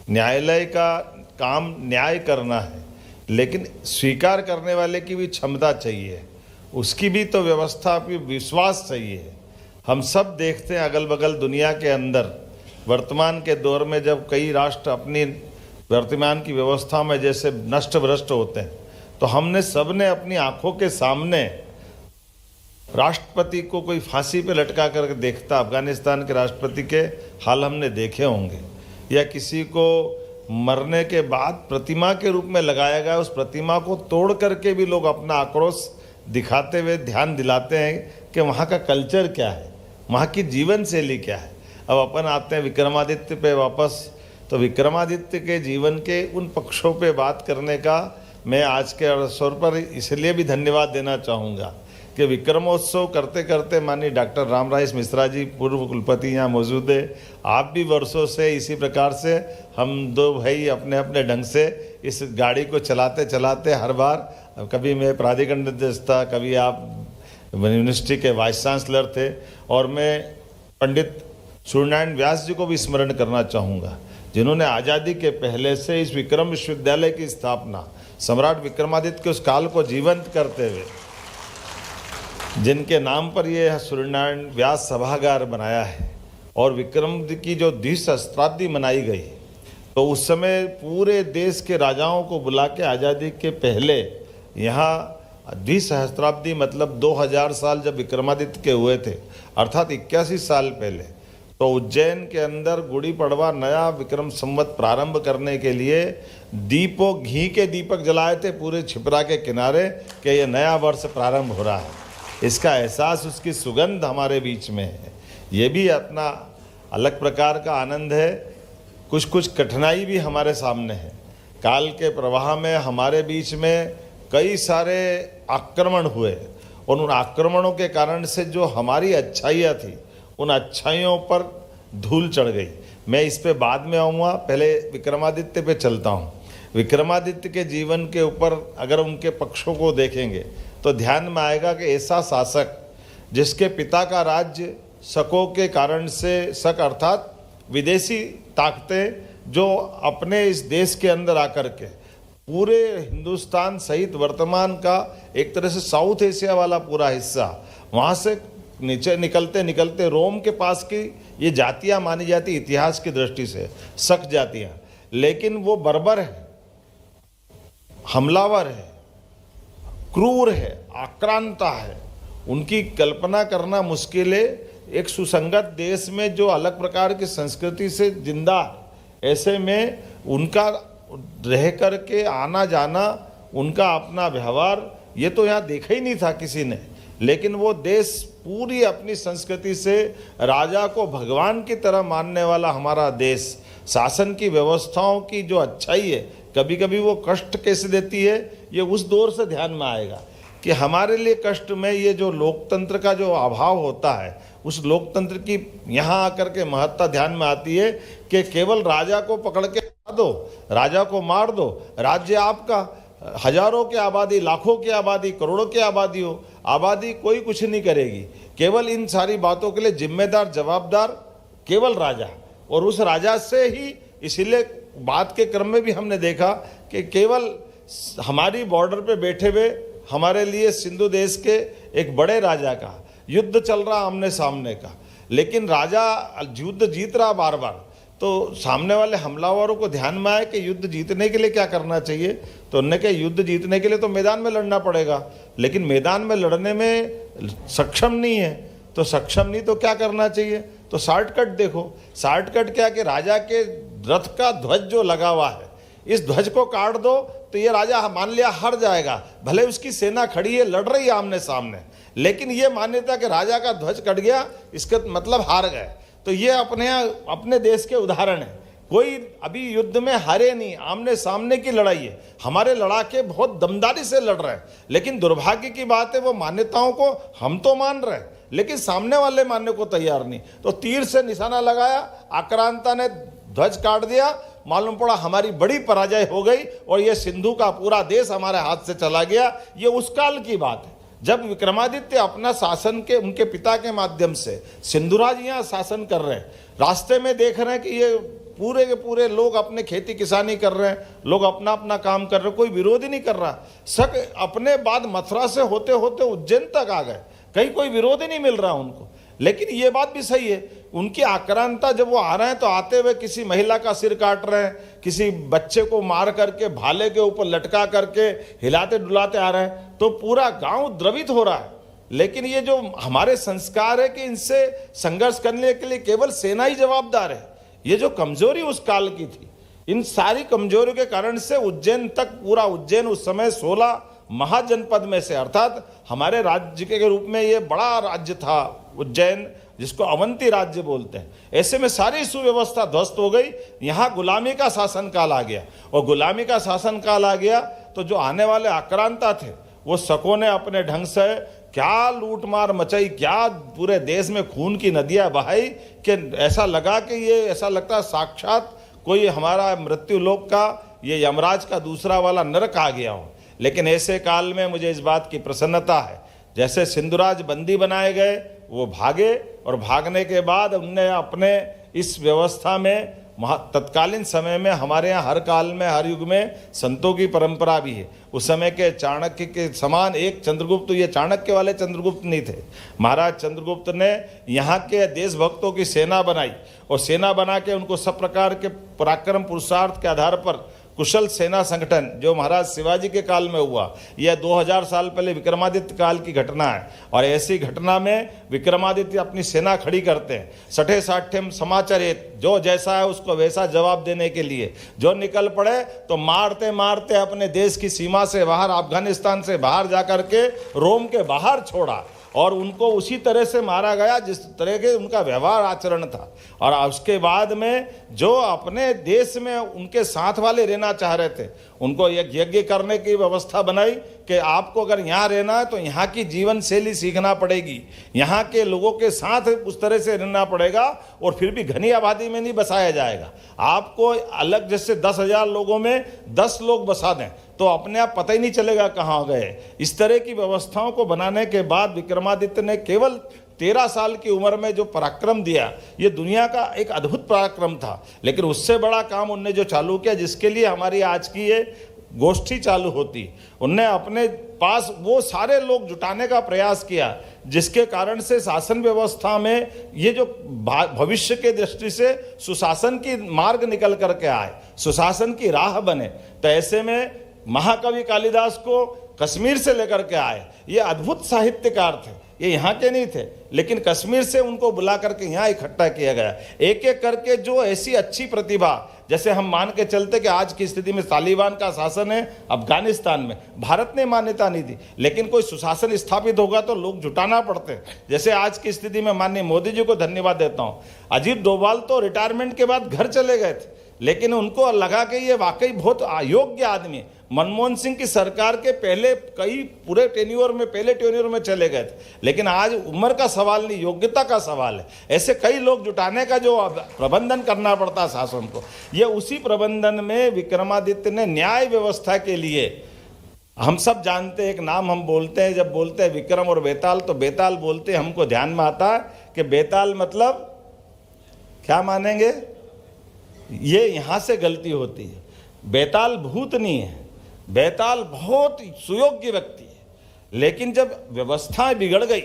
न्यायालय का काम न्याय करना है, लेकिन स्वीकार करने वाले की भी क्षमता चाहिए, उसकी भी तो व्यवस्था पे विश्वास चाहिए। हम सब देखते हैं अगल बगल दुनिया के अंदर वर्तमान के दौर में जब कई राष्ट्र अपनी वर्तमान की व्यवस्था में जैसे नष्ट भ्रष्ट होते हैं, तो हमने सबने अपनी आंखों के सामने राष्ट्रपति को कोई फांसी पे लटका कर देखता, अफगानिस्तान के राष्ट्रपति के हाल हमने देखे होंगे, या किसी को मरने के बाद प्रतिमा के रूप में लगाया गया, उस प्रतिमा को तोड़ करके भी लोग अपना आक्रोश दिखाते हुए ध्यान दिलाते हैं कि वहाँ का कल्चर क्या है, वहाँ की जीवन शैली क्या है। अब अपन आते हैं विक्रमादित्य पे वापस, तो विक्रमादित्य के जीवन के उन पक्षों पे बात करने का मैं आज के अवसर पर इसलिए भी धन्यवाद देना चाहूँगा कि विक्रमोत्सव करते करते माननीय डॉक्टर रामराइस मिश्रा जी पूर्व कुलपति यहाँ मौजूद है, आप भी वर्षों से इसी प्रकार से हम दो भाई अपने अपने ढंग से इस गाड़ी को चलाते चलाते हर बार, कभी मैं प्राधिकरण अध्यक्ष था, कभी आप यूनिवर्सिटी के वाइस चांसलर थे, और मैं पंडित सूर्यनारायण व्यास जी को भी स्मरण करना चाहूँगा, जिन्होंने आज़ादी के पहले से इस विक्रम विश्वविद्यालय की स्थापना सम्राट विक्रमादित्य के उस काल को जीवंत करते हुए, जिनके नाम पर ये सूर्यनारायण व्यास सभागार बनाया है, और विक्रम की जो द्विसहस्त्राब्दी मनाई गई, तो उस समय पूरे देश के राजाओं को बुला के आज़ादी के पहले यहाँ द्विसहस्त्राब्दी मतलब 2000 साल जब विक्रमादित्य के हुए थे, अर्थात 81 साल पहले, तो उज्जैन के अंदर गुड़ी पड़वा नया विक्रम संवत प्रारंभ करने के लिए घी के दीपक जलाए थे पूरे छिपरा के किनारे कि ये नया वर्ष प्रारंभ हो रहा है। इसका एहसास, उसकी सुगंध हमारे बीच में है, ये भी अपना अलग प्रकार का आनंद है। कुछ कुछ कठिनाई भी हमारे सामने है। काल के प्रवाह में हमारे बीच में कई सारे आक्रमण हुए, और उन आक्रमणों के कारण से जो हमारी अच्छाइयाँ थी, उन अच्छाइयों पर धूल चढ़ गई। मैं इस पे बाद में आऊँगा, पहले विक्रमादित्य पे चलता हूँ। विक्रमादित्य के जीवन के ऊपर अगर उनके पक्षों को देखेंगे तो ध्यान में आएगा कि ऐसा शासक जिसके पिता का राज्य शकों के कारण से, शक अर्थात विदेशी ताकतें जो अपने इस देश के अंदर आकर के पूरे हिंदुस्तान सहित वर्तमान का एक तरह से साउथ एशिया वाला पूरा हिस्सा, वहाँ से नीचे निकलते निकलते रोम के पास की ये जातियाँ मानी जाती इतिहास की दृष्टि से, शक जातियाँ, लेकिन वो बर्बर है, हमलावर है, क्रूर है, आक्रांता है। उनकी कल्पना करना मुश्किल है। एक सुसंगत देश में जो अलग प्रकार की संस्कृति से जिंदा है, ऐसे में उनका रह कर के आना जाना, उनका अपना व्यवहार, ये तो यहाँ देखा ही नहीं था किसी ने। लेकिन वो देश पूरी अपनी संस्कृति से राजा को भगवान की तरह मानने वाला हमारा देश, शासन की व्यवस्थाओं की जो अच्छाई है, कभी कभी वो कष्ट कैसे देती है, ये उस दौर से ध्यान में आएगा कि हमारे लिए कष्ट में ये जो लोकतंत्र का जो अभाव होता है, उस लोकतंत्र की यहाँ आकर के महत्ता ध्यान में आती है कि केवल राजा को पकड़ के दो, राजा को मार दो, राज्य आपका, हजारों की आबादी, लाखों की आबादी, करोड़ों की आबादी हो, आबादी कोई कुछ नहीं करेगी। केवल इन सारी बातों के लिए जिम्मेदार जवाबदार केवल राजा, और उस राजा से ही, इसीलिए बात के क्रम में भी हमने देखा कि केवल हमारी बॉर्डर पे बैठे हुए हमारे लिए सिंधु देश के एक बड़े राजा का युद्ध चल रहा आमने सामने का, लेकिन राजा युद्ध जीत रहा बार बार, तो सामने वाले हमलावरों को ध्यान में आए कि युद्ध जीतने के लिए क्या करना चाहिए। तो उन्होंने कहा युद्ध जीतने के लिए तो मैदान में लड़ना पड़ेगा, लेकिन मैदान में लड़ने में सक्षम नहीं है, तो सक्षम नहीं तो क्या करना चाहिए, तो शॉर्टकट देखो। शॉर्टकट क्या कि राजा के रथ का ध्वज जो लगा हुआ है, इस ध्वज को काट दो तो ये राजा मान लिया हार जाएगा, भले उसकी सेना खड़ी है, लड़ रही है आमने सामने, लेकिन ये मान्यता कि राजा का ध्वज कट गया इसका मतलब हार गए। तो ये अपने देश के उदाहरण है। कोई अभी युद्ध में हारे नहीं, आमने सामने की लड़ाई है। हमारे लड़ाके बहुत दमदारी से लड़ रहे हैं, लेकिन दुर्भाग्य की बात है वो मान्यताओं को हम तो मान रहे हैं, लेकिन सामने वाले मानने को तैयार नहीं। तो तीर से निशाना लगाया, आक्रांता ने ध्वज काट दिया, मालूम पड़ा हमारी बड़ी पराजय हो गई और ये सिंधु का पूरा देश हमारे हाथ से चला गया। ये उस काल की बात है जब विक्रमादित्य अपना शासन के उनके पिता के माध्यम से सिंधुराज यहाँ शासन कर रहे हैं। रास्ते में देख रहे हैं कि ये पूरे के पूरे लोग अपने खेती किसानी कर रहे हैं, लोग अपना अपना काम कर रहे हैं, कोई विरोध ही नहीं कर रहा। सब अपने बाद मथुरा से होते होते उज्जैन तक आ गए, कहीं कोई विरोध ही नहीं मिल रहा उनको। लेकिन ये बात भी सही है, उनकी आक्रांता जब वो आ रहे हैं तो आते हुए किसी महिला का सिर काट रहे हैं, किसी बच्चे को मार करके भाले के ऊपर लटका करके हिलाते डुलाते आ रहे हैं, तो पूरा गांव द्रवित हो रहा है। लेकिन ये जो हमारे संस्कार है कि इनसे संघर्ष करने के लिए केवल सेना ही जवाबदार है, ये जो कमजोरी उस काल की थी, इन सारी कमजोरियों के कारण से उज्जैन तक, पूरा उज्जैन उस समय 16 महाजनपद में से, अर्थात हमारे राज्य के रूप में ये बड़ा राज्य था उज्जैन, जिसको अवंती राज्य बोलते हैं। ऐसे में सारी सुव्यवस्था ध्वस्त हो गई। यहाँ गुलामी का शासन काल आ गया, और गुलामी का शासन काल आ गया तो जो आने वाले आक्रांता थे वो शकों ने अपने ढंग से क्या लूटमार मचाई, क्या पूरे देश में खून की नदियां बहाई, कि ऐसा लगा कि ये ऐसा लगता साक्षात कोई हमारा मृत्यु लोक का, ये यमराज का दूसरा वाला नरक आ गया हो। लेकिन ऐसे काल में मुझे इस बात की प्रसन्नता है, जैसे सिंधुराज बंदी बनाए गए, वो भागे, और भागने के बाद उनने अपने इस व्यवस्था में तत्कालीन समय में हमारे यहाँ हर काल में, हर युग में संतों की परंपरा भी है। उस समय के चाणक्य के समान एक चंद्रगुप्त, ये चाणक्य वाले चंद्रगुप्त नहीं थे, महाराज चंद्रगुप्त ने यहाँ के देशभक्तों की सेना बनाई, और सेना बना के उनको सब प्रकार के पराक्रम पुरुषार्थ के आधार पर कुशल सेना संगठन, जो महाराज शिवाजी के काल में हुआ, यह 2000 साल पहले विक्रमादित्य काल की घटना है। और ऐसी घटना में विक्रमादित्य अपनी सेना खड़ी करते हैं, सठे साठे समाचार, जो जैसा है उसको वैसा जवाब देने के लिए जो निकल पड़े, तो मारते मारते अपने देश की सीमा से बाहर, अफगानिस्तान से बाहर जाकर के रोम के बाहर छोड़ा, और उनको उसी तरह से मारा गया जिस तरह के उनका व्यवहार आचरण था। और उसके बाद में जो अपने देश में उनके साथ वाले रहना चाह रहे थे, उनको एक यज्ञ करने की व्यवस्था बनाई कि आपको अगर यहाँ रहना है तो यहाँ की जीवन शैली सीखना पड़ेगी, यहाँ के लोगों के साथ उस तरह से रहना पड़ेगा, और फिर भी घनी आबादी में नहीं बसाया जाएगा। आपको अलग, जैसे 10,000 लोगों में 10 लोग बसा दें तो अपने आप पता ही नहीं चलेगा कहाँ गए। इस तरह की व्यवस्थाओं को बनाने के बाद विक्रमादित्य ने केवल 13 साल की उम्र में जो पराक्रम दिया, ये दुनिया का एक अद्भुत पराक्रम था। लेकिन उससे बड़ा काम उनने जो चालू किया, जिसके लिए हमारी आज की ये गोष्ठी चालू होती, उनने अपने पास वो सारे लोग जुटाने का प्रयास किया, जिसके कारण से शासन व्यवस्था में ये जो भविष्य के दृष्टि से सुशासन की मार्ग निकल करके आए, सुशासन की राह बने। तो ऐसे में महाकवि कालिदास को कश्मीर से लेकर के आए, ये अद्भुत साहित्यकार थे, ये यहाँ के नहीं थे, लेकिन कश्मीर से उनको बुला करके यहाँ इकट्ठा किया गया। एक एक करके जो ऐसी अच्छी प्रतिभा, जैसे हम मान के चलते कि आज की स्थिति में तालिबान का शासन है अफगानिस्तान में, भारत ने मान्यता नहीं दी, लेकिन कोई सुशासन स्थापित होगा तो लोग जुटाना पड़ते हैं। जैसे आज की स्थिति में माननीय मोदी जी को धन्यवाद देता हूँ, अजीत डोभाल तो रिटायरमेंट के बाद घर चले गए थे, लेकिन उनको लगा कि ये वाकई बहुत अयोग्य आदमी है। मनमोहन सिंह की सरकार के पहले कई पूरे टेन्योर में, पहले टेन्योर में चले गए थे, लेकिन आज उम्र का सवाल नहीं, योग्यता का सवाल है। ऐसे कई लोग जुटाने का जो प्रबंधन करना पड़ता है शासन को, ये उसी प्रबंधन में विक्रमादित्य ने न्याय व्यवस्था के लिए, हम सब जानते हैं, एक नाम हम बोलते हैं, जब बोलते हैं विक्रम और बेताल, तो बेताल बोलते हमको ध्यान में आता है कि बेताल मतलब क्या मानेंगे, ये यहाँ से गलती होती है। बेताल भूत नहीं है, बेताल बहुत सुयोग्य व्यक्ति है, लेकिन जब व्यवस्थाएं बिगड़ गई,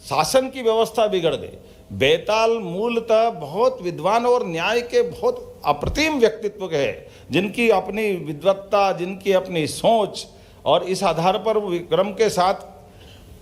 शासन की व्यवस्था बिगड़ गई, बेताल मूलतः बहुत विद्वान और न्याय के बहुत अप्रतिम व्यक्तित्व के हैं, जिनकी अपनी विद्वत्ता, जिनकी अपनी सोच, और इस आधार पर वो विक्रम के साथ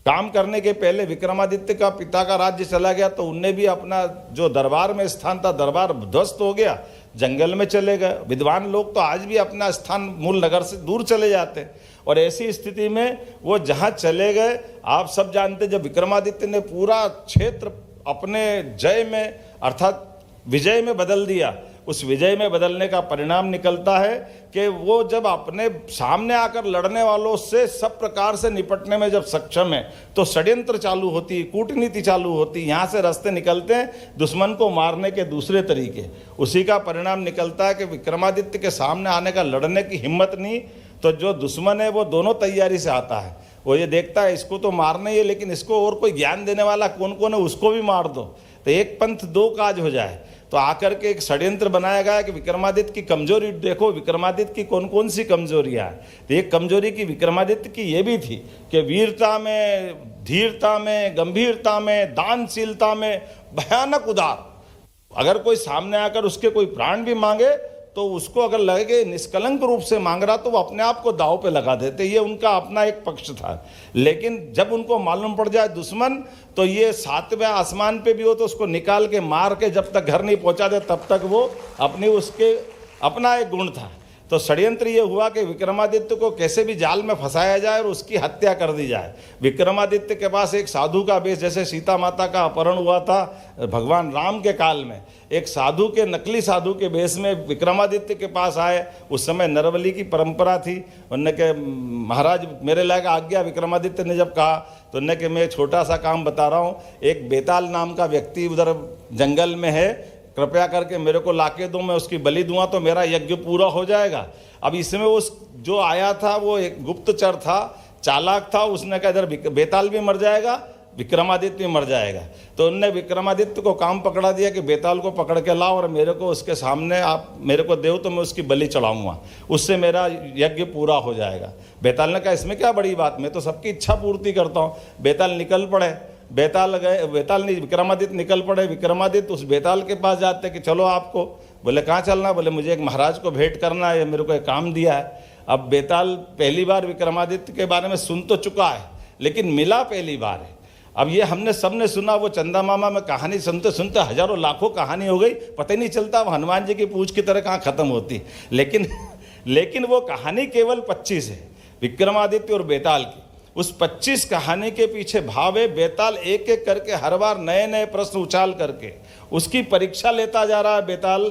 काम करने के पहले विक्रमादित्य का पिता का राज्य चला गया, तो उनने भी अपना जो दरबार में स्थान था, दरबार ध्वस्त हो गया, जंगल में चले गए। विद्वान लोग तो आज भी अपना स्थान मूल नगर से दूर चले जाते हैं, और ऐसी स्थिति में वो जहाँ चले गए, आप सब जानते, जब विक्रमादित्य ने पूरा क्षेत्र अपने जय में अर्थात विजय में बदल दिया, उस विजय में बदलने का परिणाम निकलता है कि वो जब अपने सामने आकर लड़ने वालों से सब प्रकार से निपटने में जब सक्षम है, तो षड्यंत्र चालू होती है, कूटनीति चालू होती है, यहाँ से रास्ते निकलते हैं दुश्मन को मारने के दूसरे तरीके। उसी का परिणाम निकलता है कि विक्रमादित्य के सामने आने का, लड़ने की हिम्मत नहीं, तो जो दुश्मन है वो दोनों तैयारी से आता है, वो ये देखता है इसको तो मारना ही है, लेकिन इसको और कोई ज्ञान देने वाला कौन कौन है, उसको भी मार दो, तो एक पंथ दो काज हो जाए। तो आकर के एक षड्यंत्र बनाया गया कि विक्रमादित्य की कमजोरी देखो, विक्रमादित्य की कौन कौन सी कमजोरियां हैं। तो एक कमजोरी की विक्रमादित्य की ये भी थी कि वीरता में, धीरता में, गंभीरता में, दानशीलता में भयानक उदार। अगर कोई सामने आकर उसके कोई प्राण भी मांगे तो उसको अगर लगे निष्कलंक रूप से मांग रहा तो वो अपने आप को दांव पे लगा देते। ये उनका अपना एक पक्ष था। लेकिन जब उनको मालूम पड़ जाए दुश्मन, तो ये 7वें आसमान पे भी हो तो उसको निकाल के मार के जब तक घर नहीं पहुंचा दे तब तक वो उसके अपना एक गुण था। तो षड्यंत्र ये हुआ कि विक्रमादित्य को कैसे भी जाल में फंसाया जाए और उसकी हत्या कर दी जाए। विक्रमादित्य के पास एक साधु का वेश, जैसे सीता माता का अपहरण हुआ था भगवान राम के काल में, एक साधु के, नकली साधु के वेश में विक्रमादित्य के पास आए। उस समय नरबली की परंपरा थी। उन्होंने कहा महाराज मेरे लायक आज्ञा। विक्रमादित्य ने जब कहा तो उन्होंने कि मैं छोटा सा काम बता रहा हूँ, एक बेताल नाम का व्यक्ति उधर जंगल में है, कृपया करके मेरे को लाके दो, मैं उसकी बलि दूंगा तो मेरा यज्ञ पूरा हो जाएगा। अब इसमें उस जो आया था वो एक गुप्तचर था, चालाक था। उसने कहा इधर बेताल भी मर जाएगा, विक्रमादित्य भी मर जाएगा। तो उनने विक्रमादित्य को काम पकड़ा दिया कि बेताल को पकड़ के लाओ और मेरे को उसके सामने आप मेरे को दो तो मैं उसकी बलि चढ़ाऊंगा, उससे मेरा यज्ञ पूरा हो जाएगा। बेताल ने कहा इसमें क्या बड़ी बात, मैं तो सबकी इच्छा पूर्ति करता हूँ। बेताल निकल पड़े। बेताल गए, बेताल नहीं, विक्रमादित्य निकल पड़े। विक्रमादित्य उस बेताल के पास जाते कि चलो आपको, बोले कहाँ चलना, बोले मुझे एक महाराज को भेंट करना है, मेरे को एक काम दिया है। अब बेताल पहली बार विक्रमादित्य के बारे में सुन तो चुका है लेकिन मिला पहली बार है। अब ये हमने सबने सुना, वो चंदा मामा में कहानी सुनते सुनते हजारों लाखों कहानी हो गई, पता ही नहीं चलता वो हनुमान जी की पूंछ की तरह कहाँ खत्म होती। लेकिन वो कहानी केवल 25 है विक्रमादित्य और बेताल की। उस 25 कहानी के पीछे भाव है, बेताल एक एक करके हर बार नए नए प्रश्न उछाल करके उसकी परीक्षा लेता जा रहा है। बेताल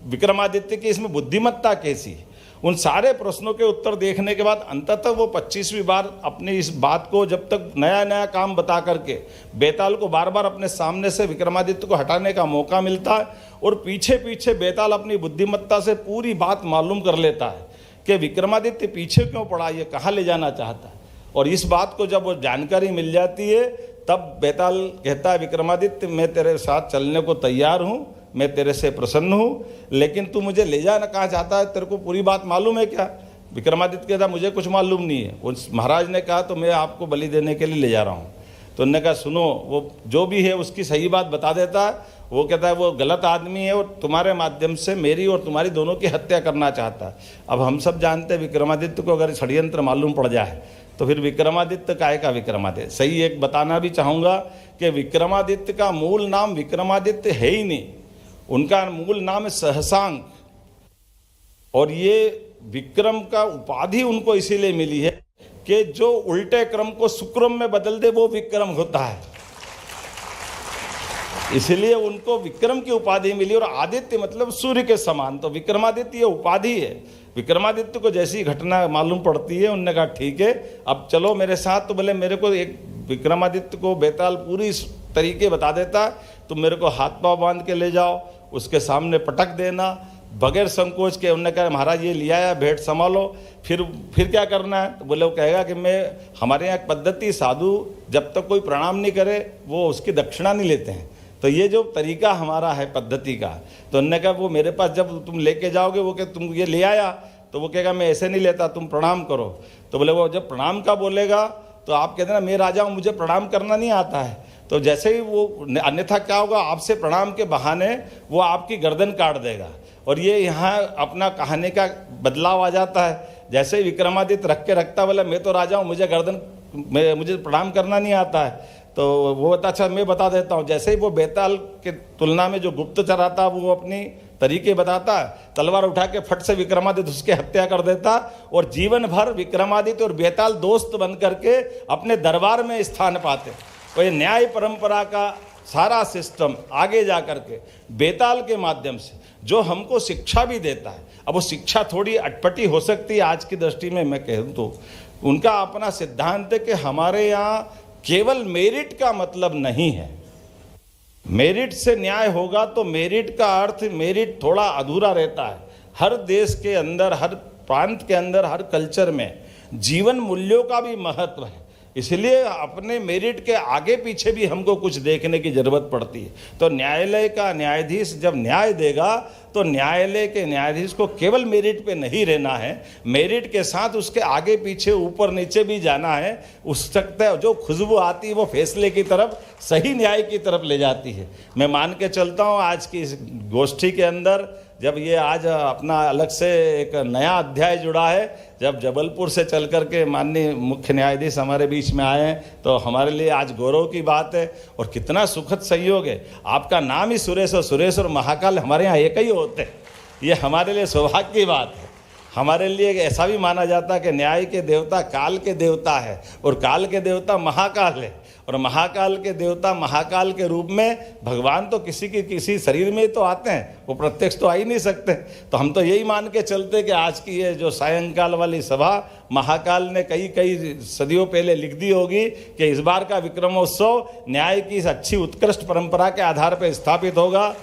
विक्रमादित्य की इसमें बुद्धिमत्ता कैसी है, उन सारे प्रश्नों के उत्तर देखने के बाद अंततः वो 25वीं बार अपनी इस बात को, जब तक नया नया काम बता करके बेताल को बार बार अपने सामने से विक्रमादित्य को हटाने का मौका मिलता है और पीछे पीछे बेताल अपनी बुद्धिमत्ता से पूरी बात मालूम कर लेता है कि विक्रमादित्य पीछे क्यों पड़ा, ये कहाँ ले जाना चाहता है। और इस बात को जब वो जानकारी मिल जाती है तब बेताल कहता है विक्रमादित्य मैं तेरे साथ चलने को तैयार हूँ, मैं तेरे से प्रसन्न हूँ, लेकिन तू मुझे ले जाना कहाँ चाहता है, तेरे को पूरी बात मालूम है क्या। विक्रमादित्य कहता मुझे कुछ मालूम नहीं है। उस महाराज ने कहा तो मैं आपको बलि देने के लिए ले जा रहा हूँ। तो उन्होंने कहा सुनो, वो जो भी है उसकी सही बात बता देता है। वो कहता है वो गलत आदमी है और तुम्हारे माध्यम से मेरी और तुम्हारी दोनों की हत्या करना चाहता है। अब हम सब जानते हैं विक्रमादित्य को अगर षड्यंत्र मालूम पड़ जाए तो फिर विक्रमादित्य काहे का विक्रमादित्य। सही एक बताना भी चाहूँगा कि विक्रमादित्य का मूल नाम विक्रमादित्य है ही नहीं, उनका मूल नाम है सहसांक। और ये विक्रम का उपाधि उनको इसीलिए मिली है कि जो उल्टे क्रम को सुक्रम में बदल दे वो विक्रम होता है, इसलिए उनको विक्रम की उपाधि मिली। और आदित्य मतलब सूर्य के समान, तो विक्रमादित्य ये उपाधि है। विक्रमादित्य को जैसी घटना मालूम पड़ती है उन्होंने कहा ठीक है अब चलो मेरे साथ। तो बोले मेरे को एक, विक्रमादित्य को बेताल पूरी तरीके बता देता है, तुम मेरे को हाथ पांव बांध के ले जाओ, उसके सामने पटक देना बगैर संकोच के। उन्होंने कहा महाराज ये लिया है भेंट संभालो, फिर क्या करना है। तो बोले वो कहेगा कि मैं, हमारे यहाँ पद्धति साधु जब तक कोई प्रणाम नहीं करे वो उसकी दक्षिणा नहीं लेते हैं, तो ये जो तरीका हमारा है पद्धति का। तो उन्होंने कहा वो मेरे पास जब तुम लेके जाओगे वो कि तुम ये ले आया, तो वो कहेगा मैं ऐसे नहीं लेता, तुम प्रणाम करो। तो बोले वो जब प्रणाम का बोलेगा तो आप कहते ना मैं राजा हूँ मुझे प्रणाम करना नहीं आता है, तो जैसे ही वो, अन्यथा क्या होगा आपसे प्रणाम के बहाने वो आपकी गर्दन काट देगा। और ये यहाँ अपना कहानी का बदलाव आ जाता है। जैसे ही विक्रमादित्य रख के रखता बोला मैं तो राजा हूँ मुझे प्रणाम करना नहीं आता है, तो वो बता अच्छा मैं बता देता हूँ। जैसे ही वो बेताल के तुलना में जो गुप्तचर आता वो अपनी तरीके बताता, तलवार उठा के फट से विक्रमादित्य उसकी हत्या कर देता और जीवन भर विक्रमादित्य और बेताल दोस्त बन करके अपने दरबार में स्थान पाते। तो ये न्याय परंपरा का सारा सिस्टम आगे जा करके बेताल के माध्यम से जो हमको शिक्षा भी देता है। अब वो शिक्षा थोड़ी अटपटी हो सकती है आज की दृष्टि में, मैं कहूँ तो उनका अपना सिद्धांत है कि हमारे यहाँ केवल मेरिट का मतलब नहीं है। मेरिट से न्याय होगा तो मेरिट का अर्थ, मेरिट थोड़ा अधूरा रहता है। हर देश के अंदर, हर प्रांत के अंदर, हर कल्चर में जीवन मूल्यों का भी महत्व है। इसलिए अपने मेरिट के आगे पीछे भी हमको कुछ देखने की जरूरत पड़ती है। तो न्यायालय का न्यायाधीश जब न्याय देगा तो न्यायालय के न्यायाधीश को केवल मेरिट पे नहीं रहना है, मेरिट के साथ उसके आगे पीछे ऊपर नीचे भी जाना है। उस सकता है जो खुशबू आती है वो फैसले की तरफ, सही न्याय की तरफ ले जाती है। मैं मान के चलता हूँ आज की इस गोष्ठी के अंदर जब ये आज अपना अलग से एक नया अध्याय जुड़ा है, जब जबलपुर से चल कर के माननीय मुख्य न्यायाधीश हमारे बीच में आए हैं, तो हमारे लिए आज गौरव की बात है। और कितना सुखद संयोग है, आपका नाम ही सुरेश और सुरेश और महाकाल हमारे यहाँ एक ही होते हैं। ये हमारे लिए सौभाग्य की बात है। हमारे लिए ऐसा भी माना जाता है कि न्याय के देवता काल के देवता है और काल के देवता महाकाल है, और महाकाल के देवता महाकाल के रूप में भगवान तो किसी शरीर में ही तो आते हैं, वो प्रत्यक्ष तो आ ही नहीं सकते। तो हम तो यही मान के चलते कि आज की ये जो सायंकाल वाली सभा महाकाल ने कई सदियों पहले लिख दी होगी कि इस बार का विक्रमोत्सव न्याय की इस अच्छी उत्कृष्ट परंपरा के आधार पर स्थापित होगा।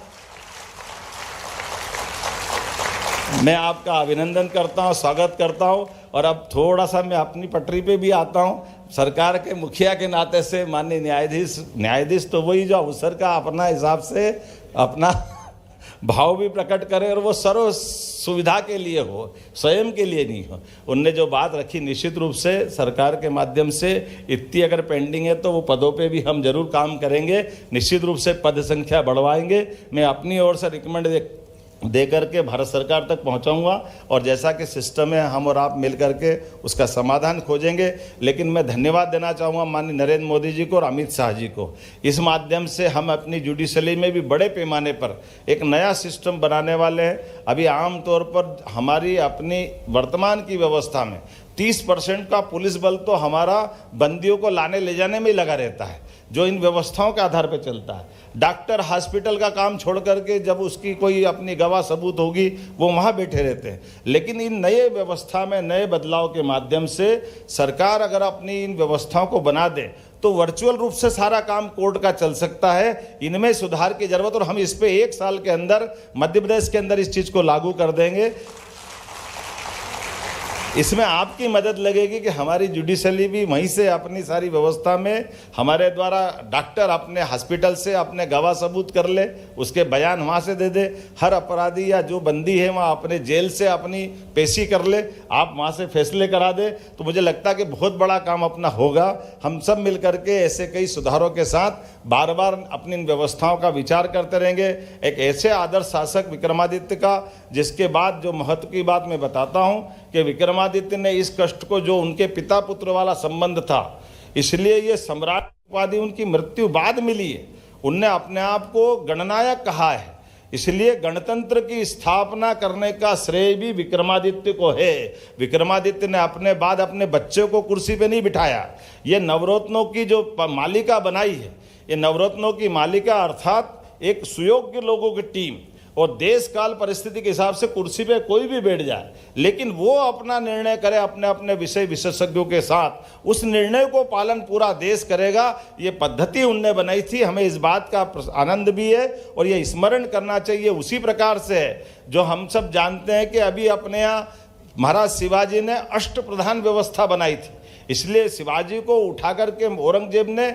मैं आपका अभिनंदन करता हूं, स्वागत करता हूं। और अब थोड़ा सा मैं अपनी पटरी पे भी आता हूं। सरकार के मुखिया के नाते से माननीय न्यायाधीश तो वही जो अवसर का अपना हिसाब से अपना भाव भी प्रकट करे और वो सर्व सुविधा के लिए हो, स्वयं के लिए नहीं हो। उनने जो बात रखी निश्चित रूप से सरकार के माध्यम से इतनी अगर पेंडिंग है तो वो पदों पे भी हम जरूर काम करेंगे, निश्चित रूप से पद संख्या बढ़वाएंगे। मैं अपनी ओर से रिकमेंड दे करके भारत सरकार तक पहुंचाऊंगा और जैसा कि सिस्टम है हम और आप मिल करके उसका समाधान खोजेंगे। लेकिन मैं धन्यवाद देना चाहूँगा माननीय नरेंद्र मोदी जी को और अमित शाह जी को। इस माध्यम से हम अपनी जुडिशरी में भी बड़े पैमाने पर एक नया सिस्टम बनाने वाले हैं। अभी आम तौर पर हमारी अपनी वर्तमान की व्यवस्था में 30% का पुलिस बल तो हमारा बंदियों को लाने ले जाने में ही लगा रहता है, जो इन व्यवस्थाओं के आधार पर चलता है। डॉक्टर हॉस्पिटल का काम छोड़ करके जब उसकी कोई अपनी गवाह सबूत होगी वो वहाँ बैठे रहते हैं। लेकिन इन नए व्यवस्था में नए बदलाव के माध्यम से सरकार अगर अपनी इन व्यवस्थाओं को बना दे तो वर्चुअल रूप से सारा काम कोर्ट का चल सकता है। इनमें सुधार की जरूरत, और हम इस पे 1 साल के अंदर मध्य प्रदेश के अंदर इस चीज़ को लागू कर देंगे। इसमें आपकी मदद लगेगी कि हमारी जुडिशरी भी वहीं से अपनी सारी व्यवस्था में हमारे द्वारा डॉक्टर अपने हॉस्पिटल से अपने गवाह सबूत कर ले, उसके बयान वहाँ से दे दे। हर अपराधी या जो बंदी है वहाँ अपने जेल से अपनी पेशी कर ले, आप वहाँ से फैसले करा दे। तो मुझे लगता है कि बहुत बड़ा काम अपना होगा। हम सब मिल करके ऐसे कई सुधारों के साथ बार बार अपनी इन व्यवस्थाओं का विचार करते रहेंगे। एक ऐसे आदर्श शासक विक्रमादित्य का, जिसके बाद जो महत्व की बात मैं बताता हूँ कि विक्रमादित्य ने इस कष्ट को, जो उनके पिता पुत्र वाला संबंध था, इसलिए ये सम्राट उपाधि उनकी मृत्यु बाद मिली है। उनने अपने आप को गणनायक कहा है, इसलिए गणतंत्र की स्थापना करने का श्रेय भी विक्रमादित्य को है। विक्रमादित्य ने अपने बाद अपने बच्चे को कुर्सी पे नहीं बिठाया, ये नवरत्नों की जो मालिका बनाई है, ये नवरत्नों की मालिका अर्थात एक सुयोग्य लोगों की टीम, और देश काल परिस्थिति के हिसाब से कुर्सी पे कोई भी बैठ जाए, लेकिन वो अपना निर्णय करे अपने अपने विषय विशेषज्ञों के साथ, उस निर्णय को पालन पूरा देश करेगा। ये पद्धति उनने बनाई थी। हमें इस बात का आनंद भी है और ये स्मरण करना चाहिए। उसी प्रकार से जो हम सब जानते हैं कि अभी अपने यहाँ महाराज शिवाजी ने अष्टप्रधान व्यवस्था बनाई थी, इसलिए शिवाजी को उठा करके औरंगजेब ने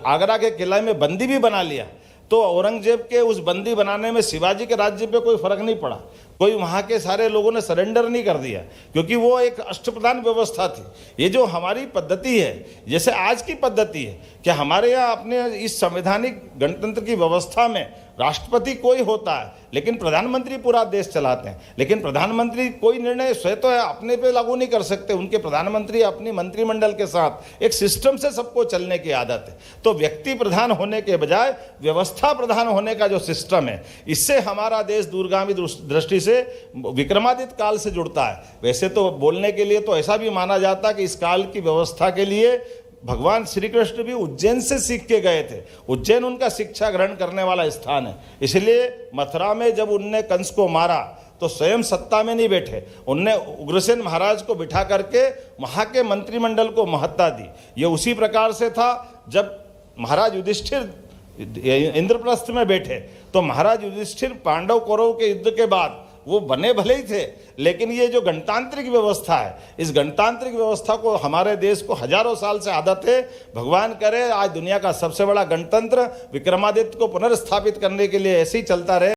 आगरा के किले में बंदी भी बना लिया। तो औरंगजेब के उस बंदी बनाने में शिवाजी के राज्य पे कोई फर्क नहीं पड़ा, कोई वहाँ के सारे लोगों ने सरेंडर नहीं कर दिया, क्योंकि वो एक अष्टप्रधान व्यवस्था थी। ये जो हमारी पद्धति है, जैसे आज की पद्धति है कि हमारे यहाँ अपने इस संवैधानिक गणतंत्र की व्यवस्था में राष्ट्रपति कोई होता है लेकिन प्रधानमंत्री पूरा देश चलाते हैं। लेकिन प्रधानमंत्री कोई निर्णय स्वयं तो अपने पे लागू नहीं कर सकते, उनके प्रधानमंत्री अपनी मंत्रिमंडल के साथ एक सिस्टम से सबको चलने की आदत है। तो व्यक्ति प्रधान होने के बजाय व्यवस्था प्रधान होने का जो सिस्टम है, इससे हमारा देश दूरगामी दृष्टि से विक्रमादित्य काल से जुड़ता है। वैसे तो बोलने के लिए तो ऐसा भी माना जाता है कि इस काल की व्यवस्था के लिए भगवान श्री कृष्ण भी उज्जैन से सीख के गए थे। उज्जैन उनका शिक्षा ग्रहण करने वाला स्थान है। इसलिए मथुरा में जब उनने कंस को मारा तो स्वयं सत्ता में नहीं बैठे, उनने उग्रसेन महाराज को बिठा करके वहाँ के मंत्रिमंडल को महत्ता दी। ये उसी प्रकार से था जब महाराज युधिष्ठिर इंद्रप्रस्थ में बैठे तो महाराज युधिष्ठिर पांडव कौरव के युद्ध के बाद वो बने भले ही थे, लेकिन ये जो गणतांत्रिक व्यवस्था है, इस गणतांत्रिक व्यवस्था को हमारे देश को हजारों साल से आदत है। भगवान करे आज दुनिया का सबसे बड़ा गणतंत्र विक्रमादित्य को पुनर्स्थापित करने के लिए ऐसे ही चलता रहे।